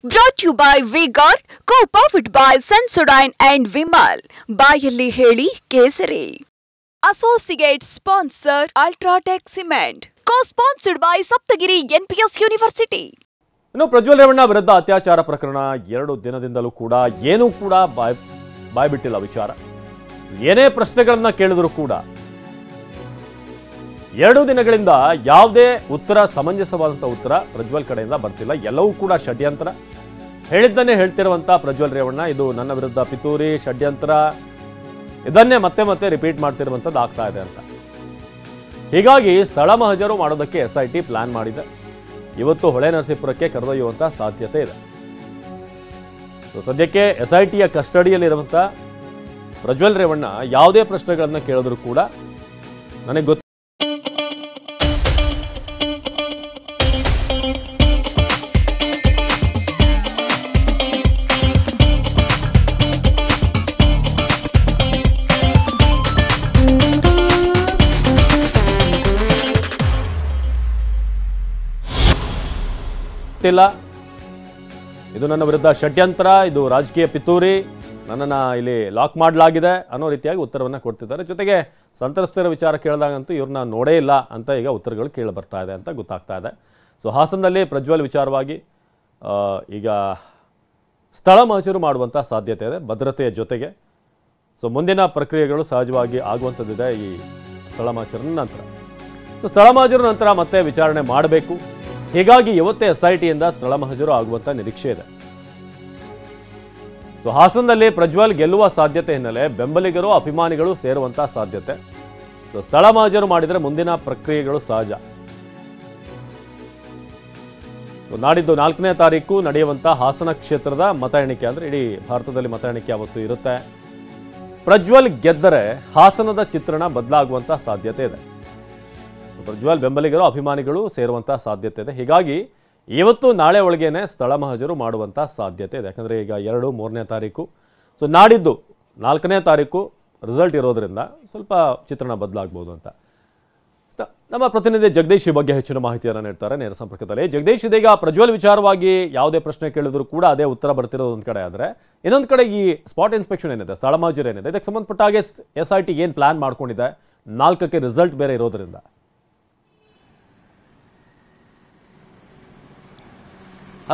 Brought to you by V-Guard, co-powered by Sensodyne and Vimal. ಬಾಯಲ್ಲಿ ಹೇಳಿ ಕೇಸರಿ. Associate sponsor Ultratech Cement. Co-sponsored by Saptagiri NPS University. ಇನ್ನು ಪ್ರಜ್ವಲ್ ರೇವಣ್ಣ ವಿರುದ್ಧ ಅತ್ಯಾಚಾರ ಪ್ರಕರಣ 2 ದಿನದಿಂದಲೂ ಕೂಡ ಏನೂ ಕೂಡ ಬಾಯ್ಬಿಟ್ಟಿಲ್ಲ ವಿಚಾರ. ಏನೇ ಪ್ರಶ್ನೆಗಳನ್ನ ಕೇಳಿದ್ರು ಕೂಡ 2 ದಿನಗಳಿಂದ ಯಾವುದೇ ಉತ್ತರ ಸಮಂಜಸವಾದಂಥ ಉತ್ತರ ಪ್ರಜ್ವಲ್ ಕಡೆಯಿಂದ ಬರ್ತಿಲ್ಲ. ಎಲ್ಲವೂ ಕೂಡ ಷಡ್ಯಂತ್ರ. ಹೇಳಿದ್ದನ್ನೇ ಹೇಳ್ತಿರುವಂಥ ಪ್ರಜ್ವಲ್ ರೇವಣ್ಣ ಇದು ನನ್ನ ವಿರುದ್ಧ ಪಿತೂರಿ ಷಡ್ಯಂತ್ರ ಇದನ್ನೇ ಮತ್ತೆ ಮತ್ತೆ ರಿಪೀಟ್ ಮಾಡ್ತಿರುವಂಥದ್ದು ಆಗ್ತಾ ಇದೆ ಅಂತ. ಹೀಗಾಗಿ ಸ್ಥಳ ಮಹಜರು ಮಾಡೋದಕ್ಕೆ SIT ಪ್ಲಾನ್ ಮಾಡಿದೆ. ಇವತ್ತು ಹೊಳೆನರಸೀಪುರಕ್ಕೆ ಕರೆದೊಯ್ಯುವಂಥ ಸಾಧ್ಯತೆ ಇದೆ. ಸದ್ಯಕ್ಕೆ SITಯ ಕಸ್ಟಡಿಯಲ್ಲಿರುವಂಥ ಪ್ರಜ್ವಲ್ ರೇವಣ್ಣ ಯಾವುದೇ ಪ್ರಶ್ನೆಗಳನ್ನು ಕೇಳಿದ್ರು ಕೂಡ ನನಗೆ ಗೊತ್ತು ಇದು ನನ್ನ ವಿರುದ್ಧ ಷಡ್ಯಂತ್ರ, ಇದು ರಾಜಕೀಯ ಪಿತೂರಿ, ನನ್ನನ್ನು ಇಲ್ಲಿ ಲಾಕ್ ಮಾಡಲಾಗಿದೆ ಅನ್ನೋ ರೀತಿಯಾಗಿ ಉತ್ತರವನ್ನು ಕೊಡ್ತಿದ್ದಾರೆ. ಜೊತೆಗೆ ಸಂತ್ರಸ್ತರ ವಿಚಾರ ಕೇಳಿದಾಗಂತೂ ಇವ್ರನ್ನ ನೋಡೇ ಇಲ್ಲ ಅಂತ ಈಗ ಉತ್ತರಗಳು ಕೇಳಿ ಬರ್ತಾ ಇದೆ ಅಂತ ಗೊತ್ತಾಗ್ತಾ ಇದೆ. ಸೊ ಹಾಸನದಲ್ಲಿ ಪ್ರಜ್ವಲ್ ವಿಚಾರವಾಗಿ ಈಗ ಸ್ಥಳ ಮಹಜರು ಮಾಡುವಂಥ ಸಾಧ್ಯತೆ ಇದೆ ಭದ್ರತೆಯ ಜೊತೆಗೆ. ಸೊ ಮುಂದಿನ ಪ್ರಕ್ರಿಯೆಗಳು ಸಹಜವಾಗಿ ಆಗುವಂಥದ್ದಿದೆ ಈ ಸ್ಥಳ ಮಹಜರಿನ ನಂತರ. ಸೊ ಸ್ಥಳ ಮಹಜರು ನಂತರ ಮತ್ತೆ ವಿಚಾರಣೆ ಮಾಡಬೇಕು. ಹೀಗಾಗಿ ಇವತ್ತೇ SITಯಿಂದ ಸ್ಥಳ ಮಹಜರು ಆಗುವಂಥ ನಿರೀಕ್ಷೆ ಇದೆ. ಸೊ ಹಾಸನದಲ್ಲಿ ಪ್ರಜ್ವಲ್ ಗೆಲ್ಲುವ ಸಾಧ್ಯತೆ ಹಿನ್ನೆಲೆ ಬೆಂಬಲಿಗರು ಅಭಿಮಾನಿಗಳು ಸೇರುವಂಥ ಸಾಧ್ಯತೆ. ಸೊ ಸ್ಥಳ ಮಹಜರು ಮಾಡಿದರೆ ಮುಂದಿನ ಪ್ರಕ್ರಿಯೆಗಳು ಸಹಜ. ನಾಡಿದ್ದು 4ನೇ ತಾರೀಕು ನಡೆಯುವಂಥ ಹಾಸನ ಕ್ಷೇತ್ರದ ಮತ ಎಣಿಕೆ, ಅಂದರೆ ಇಡೀ ಭಾರತದಲ್ಲಿ ಮತ ಎಣಿಕೆ ಅವತ್ತು ಇರುತ್ತೆ. ಪ್ರಜ್ವಲ್ ಗೆದ್ದರೆ ಹಾಸನದ ಚಿತ್ರಣ ಬದಲಾಗುವಂಥ ಸಾಧ್ಯತೆ ಇದೆ. ಪ್ರಜ್ವಲ್ ಬೆಂಬಲಿಗರು ಅಭಿಮಾನಿಗಳು ಸೇರುವಂಥ ಸಾಧ್ಯತೆ ಇದೆ. ಹೀಗಾಗಿ ಇವತ್ತು ನಾಳೆ ಒಳಗೇನೆ ಸ್ಥಳ ಮಹಜರು ಮಾಡುವಂಥ ಸಾಧ್ಯತೆ ಇದೆ. ಯಾಕಂದರೆ ಈಗ 2, 3ನೇ ತಾರೀಕು. ಸೊ ನಾಡಿದ್ದು 4ನೇ ತಾರೀಕು ರಿಸಲ್ಟ್ ಇರೋದ್ರಿಂದ ಸ್ವಲ್ಪ ಚಿತ್ರಣ ಬದಲಾಗ್ಬೋದು ಅಂತ. ನಮ್ಮ ಪ್ರತಿನಿಧಿ ಜಗದೀಶ್ ಈ ಬಗ್ಗೆ ಹೆಚ್ಚಿನ ಮಾಹಿತಿಯನ್ನು ನೀಡ್ತಾರೆ ನೇರ ಸಂಪರ್ಕದಲ್ಲಿ. ಜಗದೀಶ್, ಇದೀಗ ಪ್ರಜ್ವಲ್ ವಿಚಾರವಾಗಿ ಯಾವುದೇ ಪ್ರಶ್ನೆ ಕೇಳಿದ್ರು ಕೂಡ ಅದೇ ಉತ್ತರ ಬರ್ತಿರೋದು ಒಂದು ಕಡೆ ಆದರೆ, ಇನ್ನೊಂದು ಕಡೆ ಈ ಸ್ಪಾಟ್ ಇನ್ಸ್ಪೆಕ್ಷನ್ ಏನಿದೆ, ಸ್ಥಳ ಮಹಜರು ಏನಿದೆ, ಇದಕ್ಕೆ ಸಂಬಂಧಪಟ್ಟ ಹಾಗೆ SIT ಏನು ಪ್ಲಾನ್ ಮಾಡ್ಕೊಂಡಿದೆ 4ಕ್ಕೆ ರಿಸಲ್ಟ್ ಬೇರೆ ಇರೋದ್ರಿಂದ?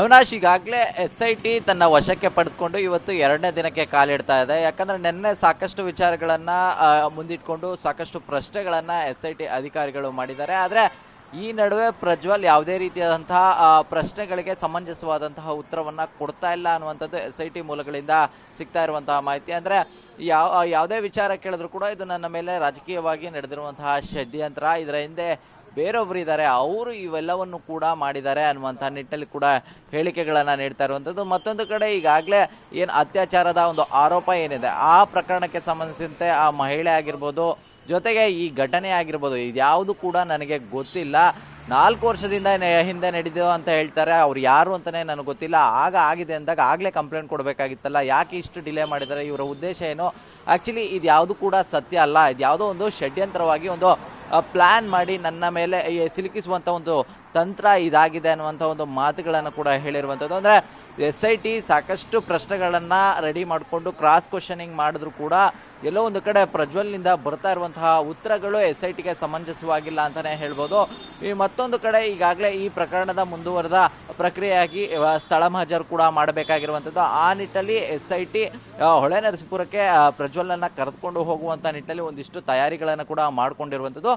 ಅವಿನಾಶ್, ಈಗಾಗಲೇ SIT ತನ್ನ ವಶಕ್ಕೆ ಪಡೆದುಕೊಂಡು ಇವತ್ತು 2ನೇ ದಿನಕ್ಕೆ ಕಾಲಿಡ್ತಾ ಇದೆ. ಯಾಕಂದರೆ ನಿನ್ನೆ ಸಾಕಷ್ಟು ವಿಚಾರಗಳನ್ನು ಮುಂದಿಟ್ಕೊಂಡು ಸಾಕಷ್ಟು ಪ್ರಶ್ನೆಗಳನ್ನು SIT ಅಧಿಕಾರಿಗಳು ಮಾಡಿದ್ದಾರೆ. ಆದರೆ ಈ ನಡುವೆ ಪ್ರಜ್ವಲ್ ಯಾವುದೇ ರೀತಿಯಾದಂತಹ ಪ್ರಶ್ನೆಗಳಿಗೆ ಸಮಂಜಸವಾದಂತಹ ಉತ್ತರವನ್ನು ಕೊಡ್ತಾ ಇಲ್ಲ ಅನ್ನುವಂಥದ್ದು SIT ಮೂಲಗಳಿಂದ ಸಿಗ್ತಾ ಇರುವಂತಹ ಮಾಹಿತಿ. ಅಂದರೆ ಯಾವುದೇ ವಿಚಾರ ಕೇಳಿದ್ರು ಕೂಡ ಇದು ನನ್ನ ಮೇಲೆ ರಾಜಕೀಯವಾಗಿ ನಡೆದಿರುವಂತಹ ಷಡ್ಯಂತ್ರ, ಇದರ ಹಿಂದೆ ಬೇರೊಬ್ಬರು ಇದ್ದಾರೆ, ಅವರು ಇವೆಲ್ಲವನ್ನು ಕೂಡ ಮಾಡಿದ್ದಾರೆ ಅನ್ನುವಂಥ ನಿಟ್ಟಿನಲ್ಲಿ ಕೂಡ ಹೇಳಿಕೆಗಳನ್ನು ನೀಡ್ತಾ ಇರುವಂಥದ್ದು. ಮತ್ತೊಂದು ಕಡೆ ಈಗಾಗಲೇ ಏನು ಅತ್ಯಾಚಾರದ ಒಂದು ಆರೋಪ ಏನಿದೆ ಆ ಪ್ರಕರಣಕ್ಕೆ ಸಂಬಂಧಿಸಿದಂತೆ ಆ ಮಹಿಳೆ ಆಗಿರ್ಬೋದು, ಜೊತೆಗೆ ಈ ಘಟನೆ ಆಗಿರ್ಬೋದು, ಇದ್ಯಾವುದು ಕೂಡ ನನಗೆ ಗೊತ್ತಿಲ್ಲ. 4 ವರ್ಷದಿಂದ ಹಿಂದೆ ನಡೆದಿದೆ ಅಂತ ಹೇಳ್ತಾರೆ. ಅವ್ರು ಯಾರು ಅಂತಲೇ ನನಗೆ ಗೊತ್ತಿಲ್ಲ. ಆಗಿದೆ ಅಂದಾಗ ಆಗಲೇ ಕಂಪ್ಲೇಂಟ್ ಕೊಡಬೇಕಾಗಿತ್ತಲ್ಲ, ಯಾಕೆ ಇಷ್ಟು ಡಿಲೇ ಮಾಡಿದ್ದಾರೆ, ಇವರ ಉದ್ದೇಶ ಏನು? ಆ್ಯಕ್ಚುಲಿ ಇದು ಯಾವುದು ಕೂಡ ಸತ್ಯ ಅಲ್ಲ. ಇದು ಯಾವುದೋ ಒಂದು ಷಡ್ಯಂತ್ರವಾಗಿ ಒಂದು ಪ್ಲ್ಯಾನ್ ಮಾಡಿ ನನ್ನ ಮೇಲೆ ಸಿಲುಕಿಸುವಂಥ ಒಂದು ತಂತ್ರ ಇದಾಗಿದೆ ಅನ್ನುವಂಥ ಒಂದು ಮಾತುಗಳನ್ನು ಕೂಡ ಹೇಳಿರುವಂಥದ್ದು. ಅಂದರೆ SIT ಸಾಕಷ್ಟು ಪ್ರಶ್ನೆಗಳನ್ನು ರೆಡಿ ಮಾಡಿಕೊಂಡು ಕ್ರಾಸ್ ಕ್ವಶನಿಂಗ್ ಮಾಡಿದ್ರು ಕೂಡ ಎಲ್ಲೋ ಒಂದು ಕಡೆ ಪ್ರಜ್ವಲ್ನಿಂದ ಬರ್ತಾ ಇರುವಂತಹ ಉತ್ತರಗಳು SITಗೆ ಸಮಂಜಸವಾಗಿಲ್ಲ ಅಂತಲೇ ಹೇಳ್ಬೋದು. ಈ ಮತ್ತೊಂದು ಕಡೆ ಈಗಾಗಲೇ ಈ ಪ್ರಕರಣದ ಮುಂದುವರೆದ ಪ್ರಕ್ರಿಯೆಯಾಗಿ ಸ್ಥಳ ಮಹಜರು ಕೂಡ ಮಾಡಬೇಕಾಗಿರುವಂಥದ್ದು. ಆ ನಿಟ್ಟಲ್ಲಿ SIT ಹೊಳೆನರಸೀಪುರಕ್ಕೆ ಪ್ರಜ್ವಲನ್ನು ಕರೆದುಕೊಂಡು ಹೋಗುವಂಥ ನಿಟ್ಟಲ್ಲಿ ಒಂದಿಷ್ಟು ತಯಾರಿಗಳನ್ನು ಕೂಡ ಮಾಡಿಕೊಂಡಿರುವಂಥದ್ದು.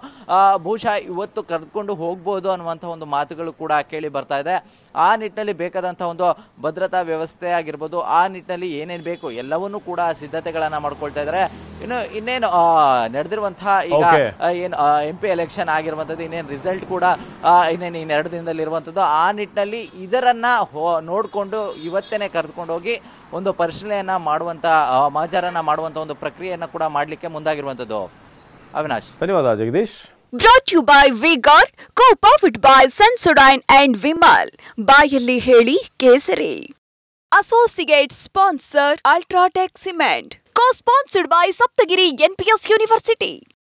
ಬಹುಶಃ ಇವತ್ತು ಕರೆದುಕೊಂಡು ಹೋಗ್ಬೋದು ಅನ್ನುವಂಥ ಒಂದು ಮಾತುಗಳು ಕೂಡ ಕೇಳಿ ಬರ್ತಾ ಇದೆ. ಆ ನಿಟ್ಟಿನಲ್ಲಿ ಬೇಕಾದಂಥ ಒಂದು ಭದ್ರತಾ ವ್ಯವಸ್ಥೆ ಆಗಿರ್ಬೋದು, ಆ ನಿಟ್ಟಿನಲ್ಲಿ ಏನೇನು ಬೇಕು ಎಲ್ಲವನ್ನೂ ಕೂಡ ಸಿದ್ಧತೆಗಳನ್ನು ಮಾಡ್ಕೊಳ್ತಾ ಇದ್ದಾರೆ. ಇನ್ನೇನು ನಡೆದಿರುವಂತಹ ಈಗ ಏನು MP ಎಲೆಕ್ಷನ್ ಆಗಿರುವಂಥದ್ದು, ಇನ್ನೇನು ರಿಸಲ್ಟ್ ಕೂಡ ಇನ್ನೇನು 2 ದಿನದಲ್ಲಿ ಇರುವಂಥದ್ದು. ಆ ನಿಟ್ಟಿನಲ್ಲಿ ಇದರನ್ನ ನೋಡಿಕೊಂಡು ಇವತ್ತೇನೆ ಕರೆದುಕೊಂಡು ಹೋಗಿ ಒಂದು ಪರಿಶೀಲನೆಯನ್ನ ಮಾಡುವಂಥ ಮಹಜರನ್ನ ಮಾಡುವಂಥ ಒಂದು ಪ್ರಕ್ರಿಯೆಯನ್ನು ಕೂಡ ಮಾಡಲಿಕ್ಕೆ ಮುಂದಾಗಿರುವಂಥದ್ದು. ಅವಿನಾಶ್, ಧನ್ಯವಾದ Jagadish. Brought to you by V-Guard, co-powered by Sensodyne and Vimal. ಬಾಯಲ್ಲಿ ಹೇಳಿ ಕೇಸರಿ. Associate sponsor Ultratech Cement. Co-sponsored by Saptagiri NPS University.